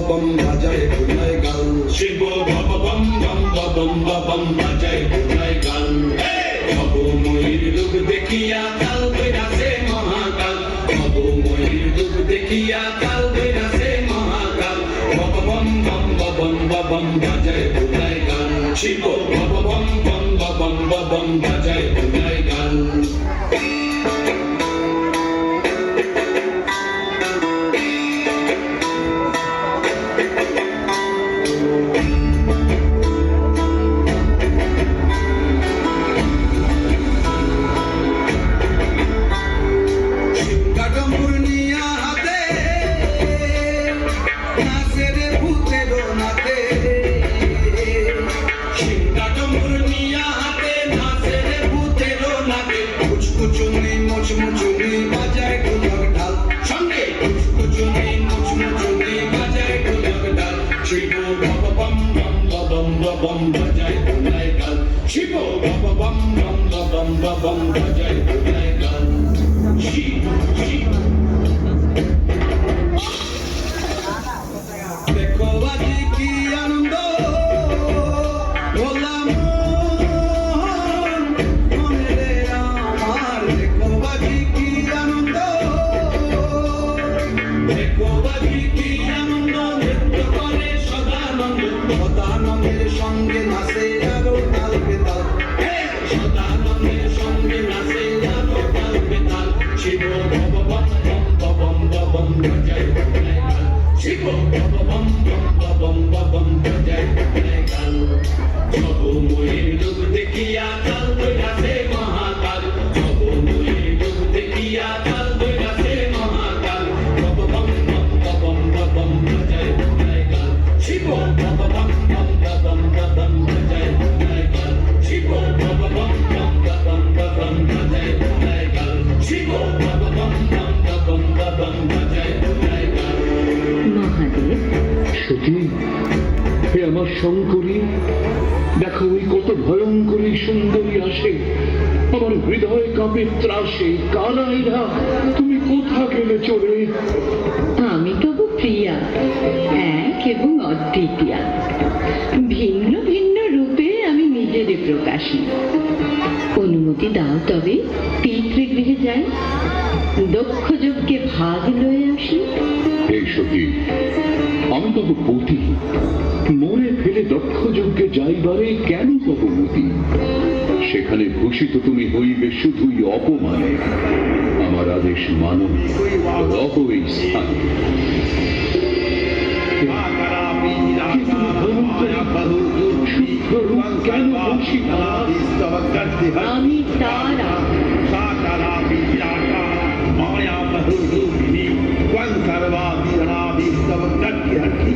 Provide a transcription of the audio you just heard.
बम बजाए बुलाए गल शिव बम बम बम बम बम बजाए बुलाए गल बाबू मोहिर रूप देखिया काल बैरासे महाकाल बाबू मोहिर रूप देखिया काल बैरासे महाकाल बम बम बम बम बजाए बुलाए गल शिव बम बम बम बजाए बुलाए गल bum bajai bulai gal shibo bum bum bum bum bum bajai bulai gal shi देखो बाजी की आनंद भोला मोहन मोरे आमार देखो बाजी की आनंद देखो बाजी की आनंद नृत्य करे सदानंद सदानंदेर संगे नाचे आरो ताल बेताल सदानंदेर संगे नाचे आरो ताल बेताल शिव बम बम बम बम बजाय बुलाए गाल शिव बम बम बम बजाय बुलाए गाल सबो मोहिर रूप देखिया काल बैरासे महाकाल सबो मोहिर रूप देखिया काल बैरासे महाकाल बम बम बम बजाय बुलाए गाल शिव बम बम बम बजाय बुलाए गाल शिव बम बम बजाय बुलाए गाल शिव बम बम बजाय बुलाए गाल মহাদেব সতী হে আমার শঙ্করী দেখো ওই কত ভয়ঙ্করী সুন্দরী আসে আমার হৃদয় কাঁপে ত্রাসে কারা এরা তুমি কোথা গেলে চলে আমি তবু প্রিয়া এক এবং অদ্বিতীয়া ভিন্ন ভিন্ন রূপে আমি নিজের প্রকাশী অনুমতি দাও তবে পিতৃগৃহে যাই দক্ষ যজ্ঞে ভাগ লয়ে আসি এই সতী আমি তব পতি মরে ফেলে দক্ষ যজ্ঞে যাইবারে কেন তব মতি সেখানে ভূষিত তুমি হইবে শুধুই অপমানে আমার আদেশ মানো রহ এই স্থানে আমি তারা माया बहुरूपिणी त्वं सर्वाभिरणाभिस्तव तद्विहति